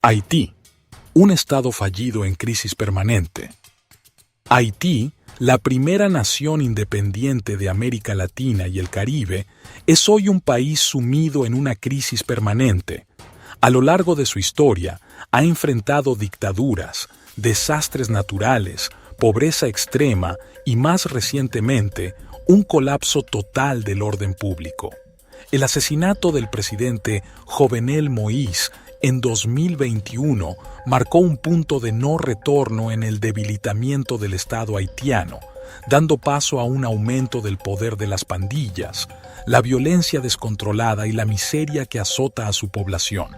Haití, un estado fallido en crisis permanente. Haití, la primera nación independiente de América Latina y el Caribe, es hoy un país sumido en una crisis permanente. A lo largo de su historia, ha enfrentado dictaduras, desastres naturales, pobreza extrema y, más recientemente, un colapso total del orden público. El asesinato del presidente Jovenel Moïse en 2021 marcó un punto de no retorno en el debilitamiento del Estado haitiano, dando paso a un aumento del poder de las pandillas, la violencia descontrolada y la miseria que azota a su población.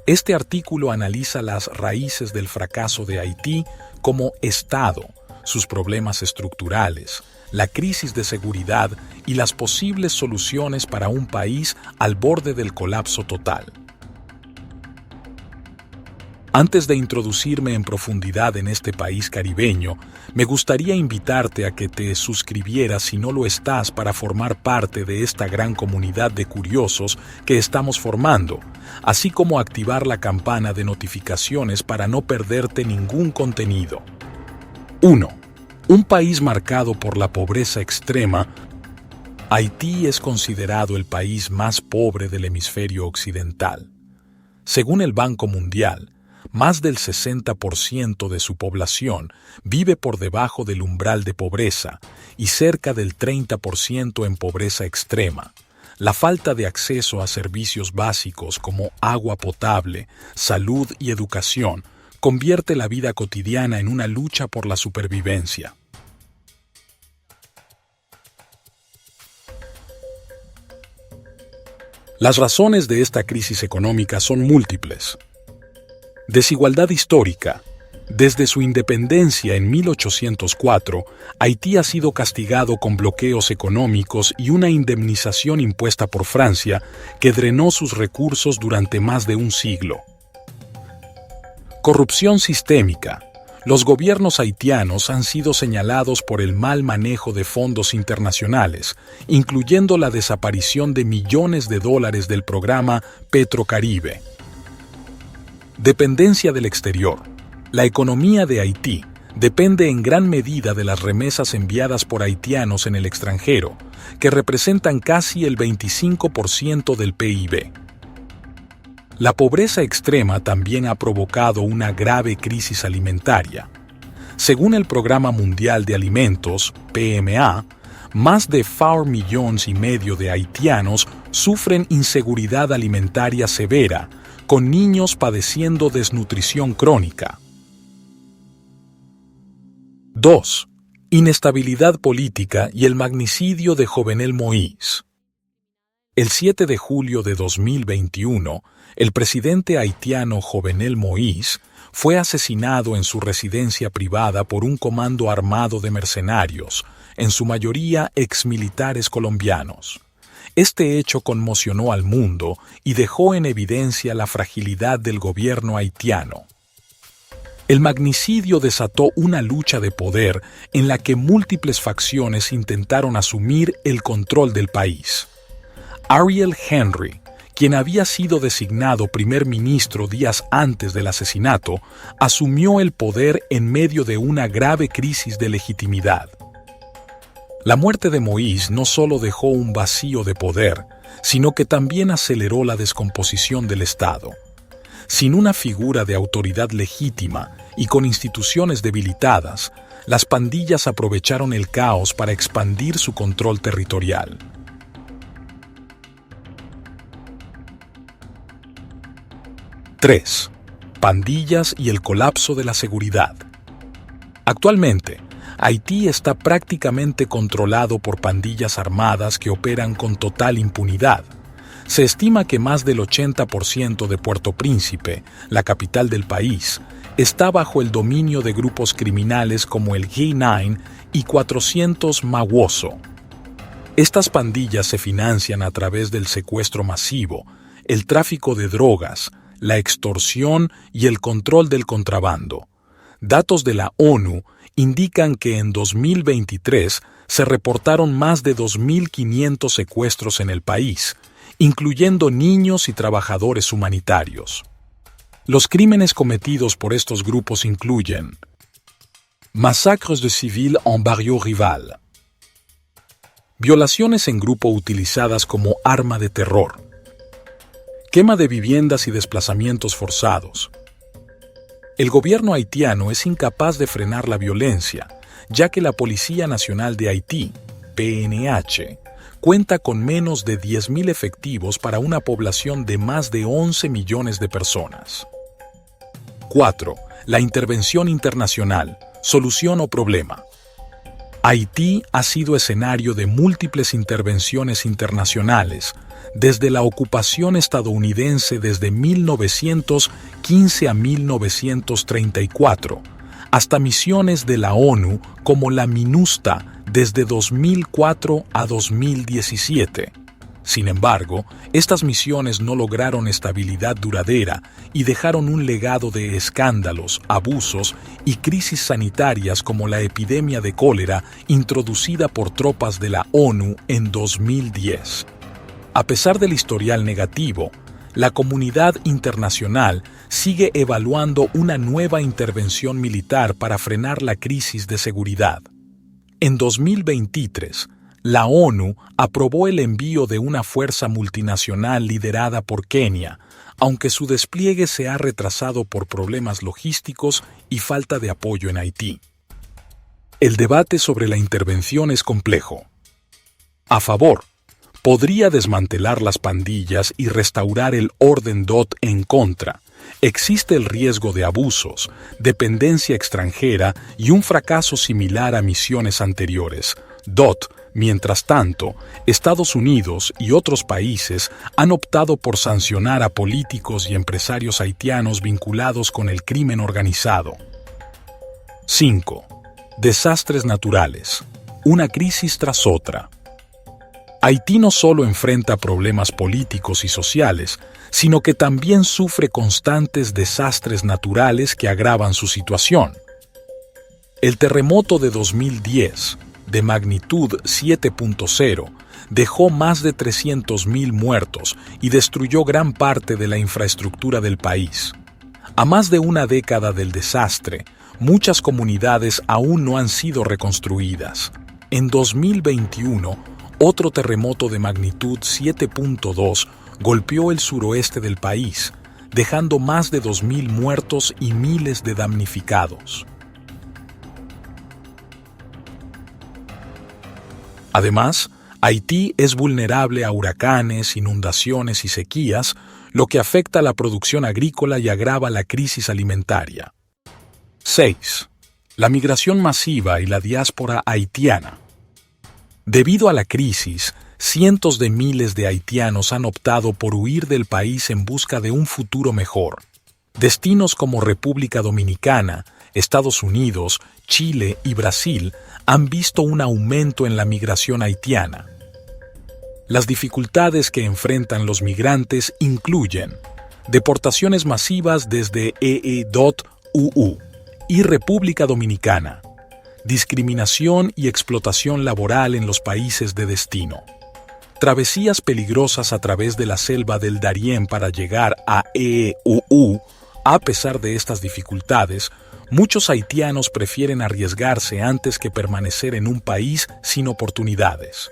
Este artículo analiza las raíces del fracaso de Haití como Estado, sus problemas estructurales, la crisis de seguridad y las posibles soluciones para un país al borde del colapso total. Antes de introducirme en profundidad en este país caribeño, me gustaría invitarte a que te suscribieras si no lo estás para formar parte de esta gran comunidad de curiosos que estamos formando, así como activar la campana de notificaciones para no perderte ningún contenido. 1. Un país marcado por la pobreza extrema. Haití es considerado el país más pobre del hemisferio occidental. Según el Banco Mundial, más del 60% de su población vive por debajo del umbral de pobreza y cerca del 30% en pobreza extrema. La falta de acceso a servicios básicos como agua potable, salud y educación convierte la vida cotidiana en una lucha por la supervivencia. Las razones de esta crisis económica son múltiples. Desigualdad histórica. Desde su independencia en 1804, Haití ha sido castigado con bloqueos económicos y una indemnización impuesta por Francia que drenó sus recursos durante más de un siglo. Corrupción sistémica. Los gobiernos haitianos han sido señalados por el mal manejo de fondos internacionales, incluyendo la desaparición de millones de dólares del programa Petrocaribe. Dependencia del exterior. La economía de Haití depende en gran medida de las remesas enviadas por haitianos en el extranjero, que representan casi el 25% del PIB. La pobreza extrema también ha provocado una grave crisis alimentaria. Según el Programa Mundial de Alimentos, PMA, más de 4,5 millones de haitianos sufren inseguridad alimentaria severa, con niños padeciendo desnutrición crónica. 2. Inestabilidad política y el magnicidio de Jovenel Moïse. El 7 de julio de 2021, el presidente haitiano Jovenel Moïse fue asesinado en su residencia privada por un comando armado de mercenarios, en su mayoría exmilitares colombianos. Este hecho conmocionó al mundo y dejó en evidencia la fragilidad del gobierno haitiano. El magnicidio desató una lucha de poder en la que múltiples facciones intentaron asumir el control del país. Ariel Henry, quien había sido designado primer ministro días antes del asesinato, asumió el poder en medio de una grave crisis de legitimidad. La muerte de Moïse no solo dejó un vacío de poder, sino que también aceleró la descomposición del Estado. Sin una figura de autoridad legítima y con instituciones debilitadas, las pandillas aprovecharon el caos para expandir su control territorial. 3. Pandillas y el colapso de la seguridad. Actualmente, Haití está prácticamente controlado por pandillas armadas que operan con total impunidad. Se estima que más del 80% de Puerto Príncipe, la capital del país, está bajo el dominio de grupos criminales como el G9 y 400 Mawozo. Estas pandillas se financian a través del secuestro masivo, el tráfico de drogas, la extorsión y el control del contrabando. Datos de la ONU indican que en 2023 se reportaron más de 2.500 secuestros en el país, incluyendo niños y trabajadores humanitarios. Los crímenes cometidos por estos grupos incluyen massacres de civils en barrio rival, violaciones en grupo utilizadas como arma de terror, quema de viviendas y desplazamientos forzados. El gobierno haitiano es incapaz de frenar la violencia, ya que la Policía Nacional de Haití, PNH, cuenta con menos de 10.000 efectivos para una población de más de 11 millones de personas. 4. La intervención internacional, solución o problema. Haití ha sido escenario de múltiples intervenciones internacionales, desde la ocupación estadounidense desde 1915 a 1934, hasta misiones de la ONU como la MINUSTA desde 2004 a 2017. Sin embargo, estas misiones no lograron estabilidad duradera y dejaron un legado de escándalos, abusos y crisis sanitarias como la epidemia de cólera introducida por tropas de la ONU en 2010. A pesar del historial negativo, la comunidad internacional sigue evaluando una nueva intervención militar para frenar la crisis de seguridad. En 2023, la ONU aprobó el envío de una fuerza multinacional liderada por Kenia, aunque su despliegue se ha retrasado por problemas logísticos y falta de apoyo en Haití. El debate sobre la intervención es complejo. A favor, podría desmantelar las pandillas y restaurar el orden. En contra, existe el riesgo de abusos, dependencia extranjera y un fracaso similar a misiones anteriores. Mientras tanto, Estados Unidos y otros países han optado por sancionar a políticos y empresarios haitianos vinculados con el crimen organizado. 5. Desastres naturales. Una crisis tras otra. Haití no solo enfrenta problemas políticos y sociales, sino que también sufre constantes desastres naturales que agravan su situación. El terremoto de 2010, de magnitud 7.0, dejó más de 300.000 muertos y destruyó gran parte de la infraestructura del país. A más de una década del desastre, muchas comunidades aún no han sido reconstruidas. En 2021, otro terremoto de magnitud 7.2 golpeó el suroeste del país, dejando más de 2.000 muertos y miles de damnificados. Además, Haití es vulnerable a huracanes, inundaciones y sequías, lo que afecta a la producción agrícola y agrava la crisis alimentaria. 6. La migración masiva y la diáspora haitiana. Debido a la crisis, cientos de miles de haitianos han optado por huir del país en busca de un futuro mejor. Destinos como República Dominicana, Estados Unidos, Chile y Brasil han visto un aumento en la migración haitiana. Las dificultades que enfrentan los migrantes incluyen deportaciones masivas desde EE.UU y República Dominicana, discriminación y explotación laboral en los países de destino, travesías peligrosas a través de la selva del Darién para llegar a EE.UU. A pesar de estas dificultades, muchos haitianos prefieren arriesgarse antes que permanecer en un país sin oportunidades.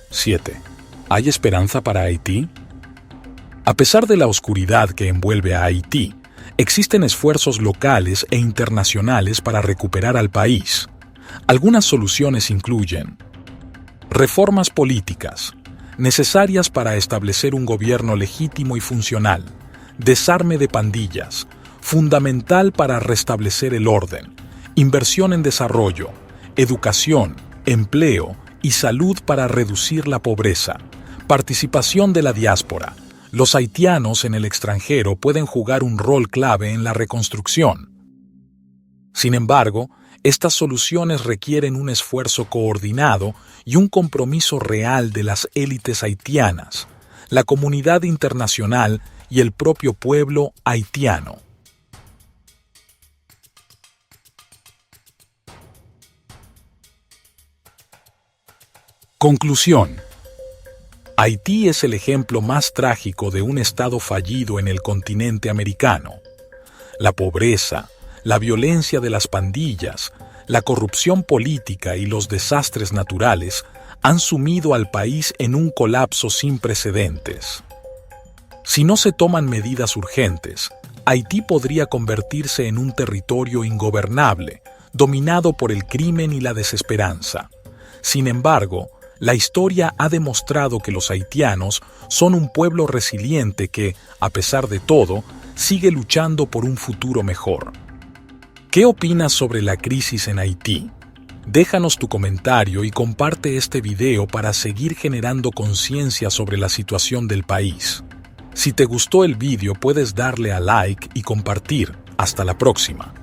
7. ¿Hay esperanza para Haití? A pesar de la oscuridad que envuelve a Haití, existen esfuerzos locales e internacionales para recuperar al país. Algunas soluciones incluyen reformas políticas, necesarias para establecer un gobierno legítimo y funcional, desarme de pandillas, fundamental para restablecer el orden, inversión en desarrollo, educación, empleo y salud para reducir la pobreza, participación de la diáspora. Los haitianos en el extranjero pueden jugar un rol clave en la reconstrucción. Sin embargo, estas soluciones requieren un esfuerzo coordinado y un compromiso real de las élites haitianas, la comunidad internacional y el propio pueblo haitiano. Conclusión. Haití es el ejemplo más trágico de un Estado fallido en el continente americano. La pobreza, la violencia de las pandillas, la corrupción política y los desastres naturales han sumido al país en un colapso sin precedentes. Si no se toman medidas urgentes, Haití podría convertirse en un territorio ingobernable, dominado por el crimen y la desesperanza. Sin embargo, la historia ha demostrado que los haitianos son un pueblo resiliente que, a pesar de todo, sigue luchando por un futuro mejor. ¿Qué opinas sobre la crisis en Haití? Déjanos tu comentario y comparte este video para seguir generando conciencia sobre la situación del país. Si te gustó el video, puedes darle a like y compartir. Hasta la próxima.